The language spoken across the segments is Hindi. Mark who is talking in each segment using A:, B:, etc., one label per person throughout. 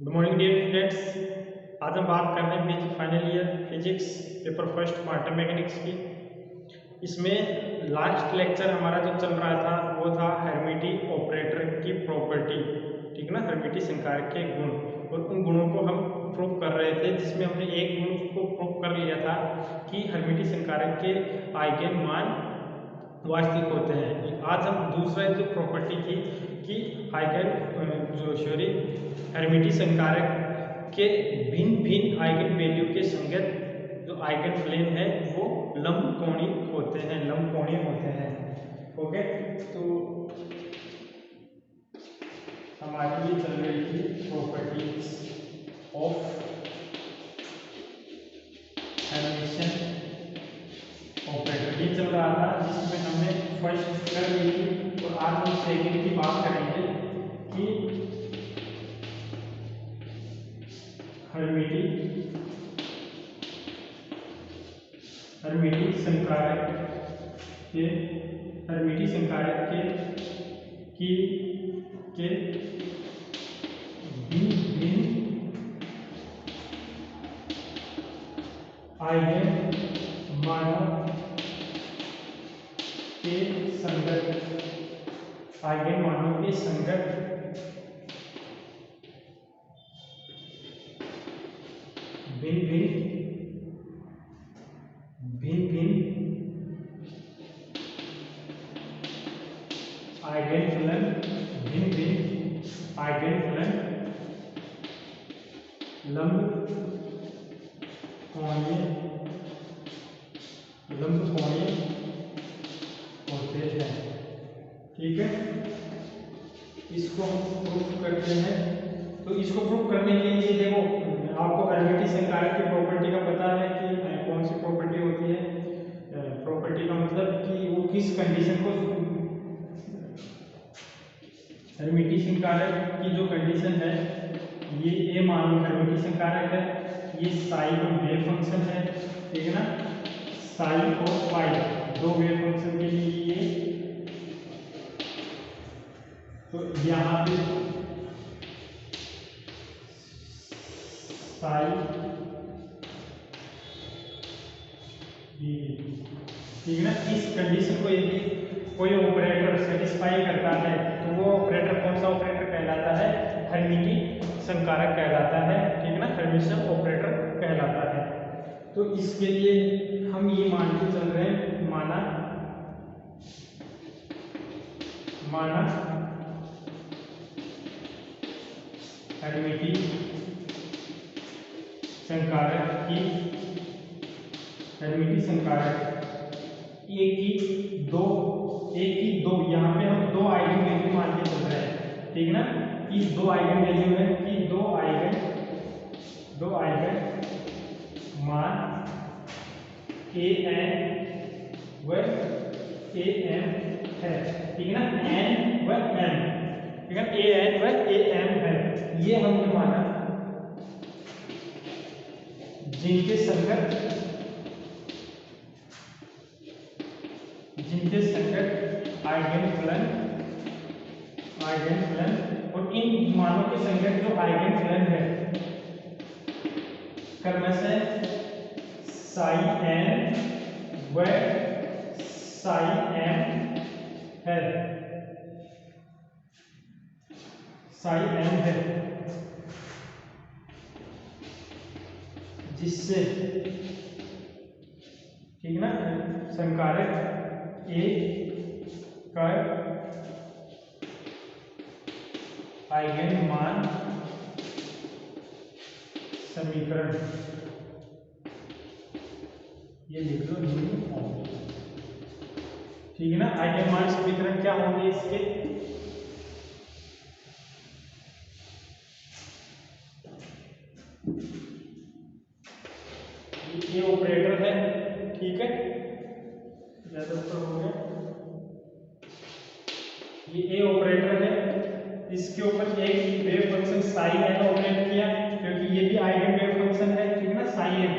A: Good morning dear students. आज हम बात कर रहे हैं PG final year physics paper first quantum mechanics की। इसमें लास्ट लेक्चर हमारा जो चल रहा था वो था हेर्मिटियन ऑपरेटर की प्रॉपर्टी, ठीक ना, हेर्मिटियन संकारक के गुण, और उन गुणों को हम प्रूव कर रहे थे, जिसमें हमने एक गुण को प्रूव कर लिया था कि हेर्मिटियन संकारक के आइगन मान वास्तविक होते हैं। आज हम दूसरा जो प्रॉपर्टी थी कि हेर्मिटियन संकारक के भिन्न भिन्न आइगन वैल्यू के संगत जो आइगन प्लेन है वो लंबकोणीय होते हैं। ओके, तो हमारी ये चल रही थी प्रॉपर्टीज ऑफ हेर्मिटियन ऑपरेटर, ये चल रहा था जिसमें हमने फर्स्ट कर ली थी, और आज हम सेकंड की बात करेंगे कि हेर्मिटियन संकारक के भिन्न आइगन मानों के संगत भिन्न आइगन फलन लंबकोणीय होते हैं। ठीक है, इसको हम प्रूफ करते हैं। तो इसको प्रूफ करने के लिए देखो, आपको हेर्मिटियन संकारक की प्रॉपर्टी का पता है कि कौन सी प्रॉपर्टी होती है। प्रॉपर्टी का मतलब कि वो किस कंडीशन को, हेर्मिटियन संकारक की जो कंडीशन है, ये ए मान लो हेर्मिटियन संकारक है, ये साई का वेव फंक्शन है, ठीक है ना, साई और पाई दो वेव फंक्शन के लिए ये, तो यहाँ पे साई ठीक है ना। इस कंडीशन को यदि कोई ऑपरेटर सेटिस्फाई करता है तो वो ऑपरेटर कौन सा ऑपरेटर कहलाता है? हेर्मिटियन संकारक कहलाता है, ठीक है ना, हेर्मिटियन ऑपरेटर कहलाता है। तो इसके लिए हम ये मान के चल रहे हैं, माना हेर्मिटियन संकारक एक की दो यहाँ पे हम दो आइगन वैल्यू मान के चल रहे हैं, ठीक है ना। इस दो आइगन वैल्यू है कि दो आइगन मान ए एन व ए एम है, ठीक है ना, एन व एम, ठीक है, ए एन व ए एम है। ये हमने माना जिनके संगत आइगन फलन और इन मानों के संगत जो आइगन फलन है, क्रमशः साई एन व साई एम है, जिससे, ठीक ना, संकारक ए का आइगन मान समीकरण, ये लिख लो न्यू, ठीक है ना। आइगन मान समीकरण क्या होंगे इसके? ये ऑपरेटर है, ठीक है, ज्यादा ऊपर हो गया, ये ए ऑपरेटर है, इसके ऊपर एक wave function psi n operate किया, क्योंकि ये भी आइगन वेव फंक्शन है, ठीक है ना, साई एन।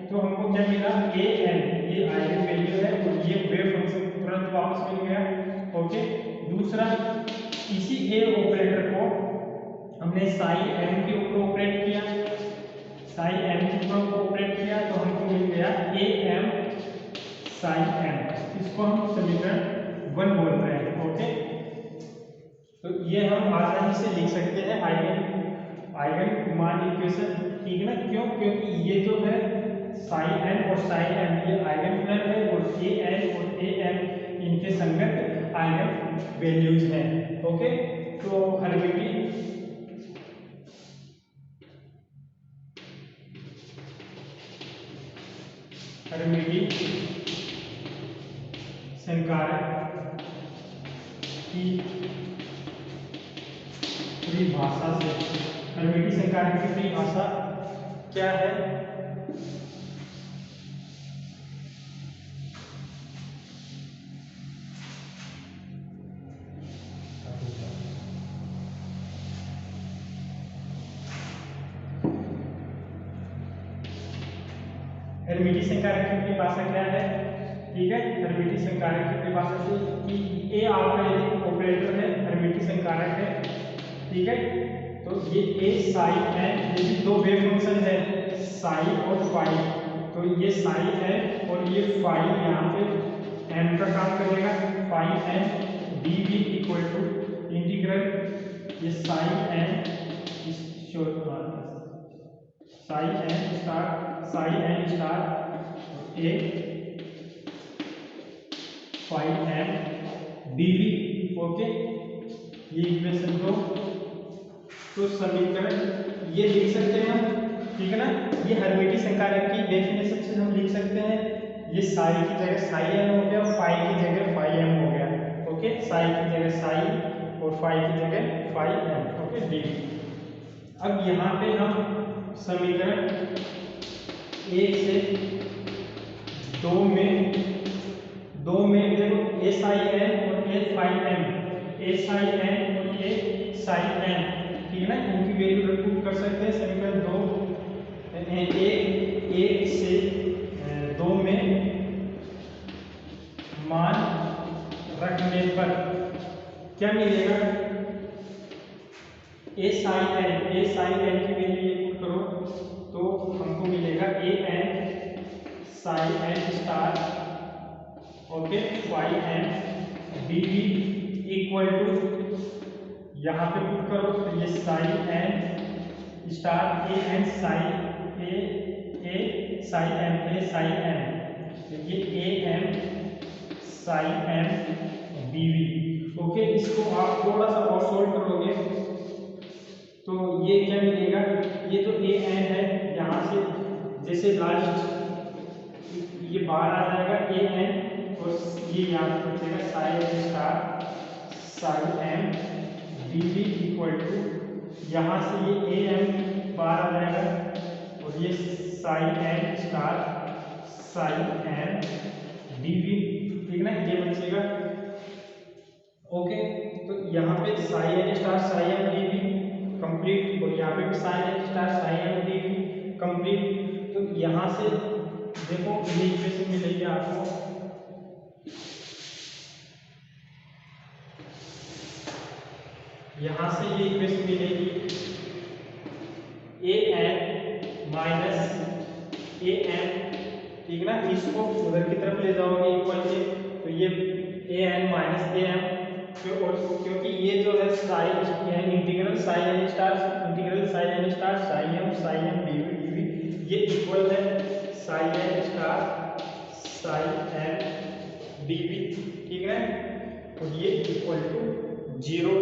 A: तो हमको क्या मिला? ए एन, ये आइगन वैल्यू है, और ये वेव फंक्शन तुरंत वापस मिल गया। ओके, दूसरा, इसी ए ऑपरेटर को हम हमने साई एम के ऊपर ऑपरेट किया, साई एम के ऊपर ऑपरेट किया तो हमको मिल गया ए एम साई एम। इसको हम समीकरण 1 बोल रहे हैं। ओके, तो ये हम आसानी से लिख सकते हैं आइगन मान इक्वेशन, ठीक है ना। क्यों? क्योंकि ये जो है साई एम और साई एम ये आइगन वेक्टर है और ए एन और ए एम इनके संगत आइगन वैल्यूज हैं। ओके, तो हर्मिटी संकारक की परिभाषा से, हर्मिटी संकारक की परिभाषा क्या है? हर्मिटी संकारक की परिभाषा क्या है? ठीक है, हर्मिटी संकारक की परिभाषा से कि ए आपका यदि ऑपरेटर है, हर्मिटी संकारक है, ठीक है। तो ये ए साई एन, यदि दो वेव फंक्शन है साई और फाई, तो ये साई है और ये फाई यहाँ पे एम का काम करेगा, phi n d v equal to integral ये psi n psi n star a phi m d v. Okay, ये इक्वेशन को तो समीकरण ये लिख सकते हैं हम, ठीक है ना। ये हर्मिटी संकारक की डेफिनेशन से हम लिख सकते हैं, ये साई की जगह साई एम हो गया, फाई की जगह फाई एम हो गया। ओके, साई की जगह साई और फाई की जगह फाई एम। Okay D. अब यहाँ पे हम समीकरण 1 से 2 में देखो ए साई एन और ए फाई एम, ए साई एन और ए साई एन, ठीक है ना, इनकी वैल्यू पुट कर सकते हैं समीकरण 2 1 से 2 में मान रखने पर क्या मिलेगा? ए साई एन की वैल्यू पुट करो तो हमको मिलेगा a n psi n star okay phi n d v equal to, यहाँ पे पुट करो तो ये psi n star a n psi a psi m, ये a m psi m d v. Okay, इसको आप थोड़ा सा और सोल्व करोगे तो ये क्या मिलेगा? ये तो ए एन है, यहाँ से जैसे लास्ट ये बाहर आ जाएगा ए एन और ये यहाँ पे बचेगा psi n star psi m d v equal to, यहाँ से ये ए एम बाहर आ जाएगा और ये psi n star psi m d v, ठीक ना, ये बचेगा। ओके, तो यहाँ पे psi n star psi m d v complete और यहाँ पे भी psi n star psi m d v complete. तो यहाँ से देखो ये इक्वेशन मिलेगी आपको, यहाँ से ये इक्वेशन मिलेगी ए एन माइनस ए एम, ठीक ना, इसको उधर की तरफ ले जाओगे इक्वल के, तो ये a n minus a m, क्योंकि ये जो है psi integral psi n star psi m d v ये इक्वल है psi n star psi m d v, ठीक है, और ये इक्वल टू 0।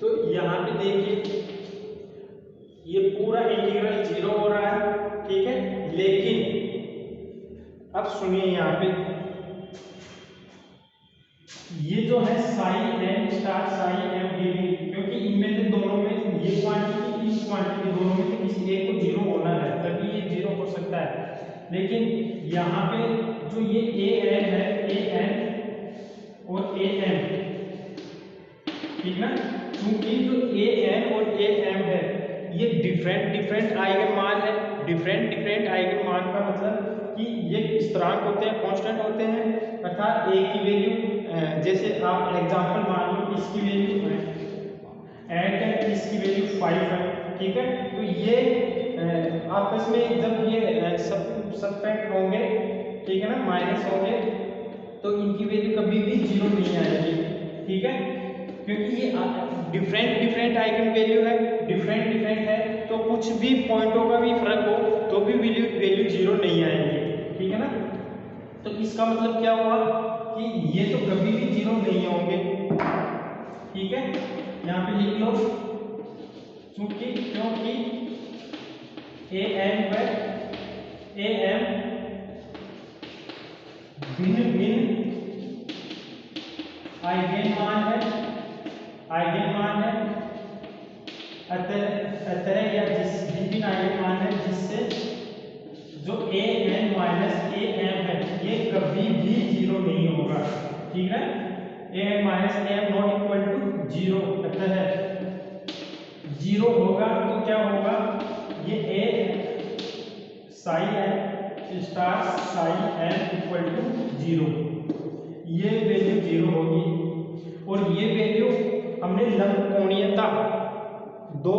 A: तो यहाँ पे देखिए ये पूरा इंटीग्रल 0 हो रहा है, ठीक है, लेकिन अब सुनिए यहाँ पे ये जो है psi n star psi m d v, क्योंकि इनमें से दोनों में ये क्वांटिटी इस क्वांटिटी दोनों में से किसी एक को 0 होना है तभी ये 0 हो सकता है। लेकिन यहाँ पे जो ये ए एन है, ए एन और ए एम, ठीक ना, क्योंकि जो ए एन और ए एम है ये डिफरेंट आइगन मान है। डिफरेंट आइगन मान का मतलब कि ये स्थिरांक होते हैं, कांस्टेंट होते हैं, अर्थात ए की वैल्यू जैसे आप एग्जांपल मान लो इसकी वैल्यू एंड इसकी वैल्यू 5 है, ठीक है। तो ये आपस में जब ये सबट्रैक्ट होंगे, ठीक है ना, माइनस होंगे, तो इनकी वैल्यू कभी भी 0 नहीं आएगी, ठीक है, क्योंकि ये डिफरेंट आइगन वैल्यू है, डिफरेंट है, तो कुछ भी पॉइंटों का भी फर्क हो तो भी वैल्यू 0 नहीं आएगी, ठीक है ना। तो इसका मतलब क्या हुआ कि ये तो कभी भी 0 नहीं होंगे, ठीक है। यहाँ पे लिख लो, क्योंकि am भिन्न आइगन मान है, अतः या जिस भिन्न आइगन मान है जिससे जो an माइनस am है ये कभी भी 0 नहीं होगा, ठीक है। an minus am not equal to 0, अतः 0 होगा तो क्या होगा, ये a psi m star psi m equal to 0, ये वैल्यू 0 होगी। और ये वैल्यू हमने लंब कोणीयता दो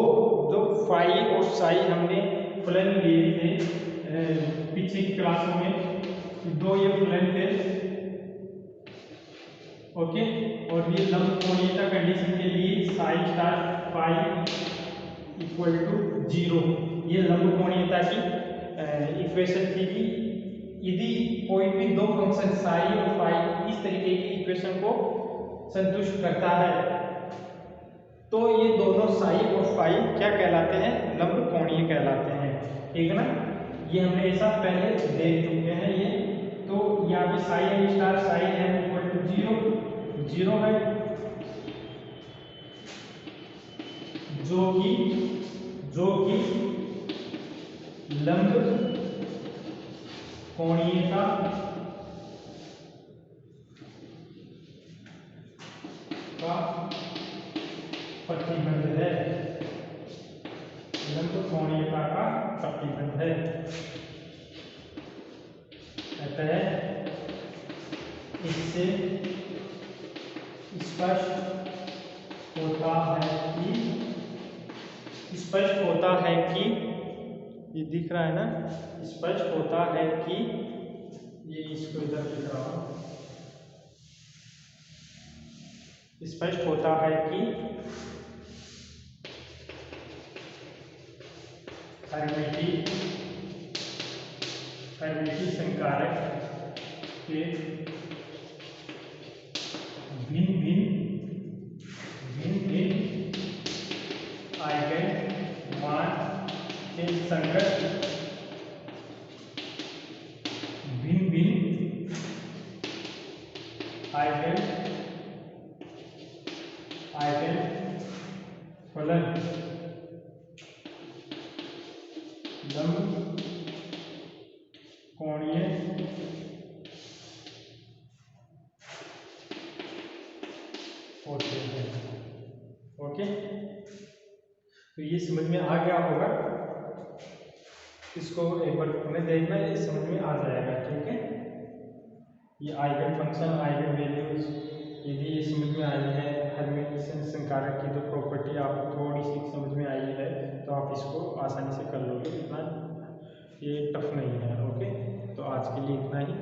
A: जो फाई और साई हमने फलन लिए थे पीछे की क्लासों में, दो ये फलन थे, ओके। और ये लंब कोणीयता कंडीशन के लिए psi star phi equal to 0, ये लंब कोणीयता की इक्वेशन थी कि यदि कोई भी दो फंक्शन साई और फाई इस तरीके की इक्वेशन को संतुष्ट करता है तो ये दोनों साई और फाई क्या कहलाते हैं, लंब कोणीय कहलाते हैं, ठीक है ना। ये हमने ऐसा पहले देख चुके हैं ये। तो यहाँ पे psi m star psi m equal to 0 है, जो कि लंब कोणीयता का प्रतिबंध है, लंब कोणीयता का प्रतिबंध है। अतः इससे स्पष्ट होता है कि ये दिख रहा है ना, स्पष्ट होता है कि ये इसको इधर लिख रहा हूं, स्पष्ट होता है कि हर्मिटी संकारक के भिन्न आइगन मान के संगत भिन्न आइगन फलन लंब कोणीय होते हैं, ओके। तो ये समझ में आ गया होगा, इसको एक बार पुनः देखना, ये समझ में आ जाएगा, ठीक है। ये आइगन फंक्शन आइगन वैल्यूज यदि ये समझ में आई है, हर्मिटी संकारक की जो प्रॉपर्टी आपको थोड़ी सी समझ में आई है तो आप इसको आसानी से कर लोगे, इतना ये टफ नहीं है, ओके। तो आज के लिए इतना ही।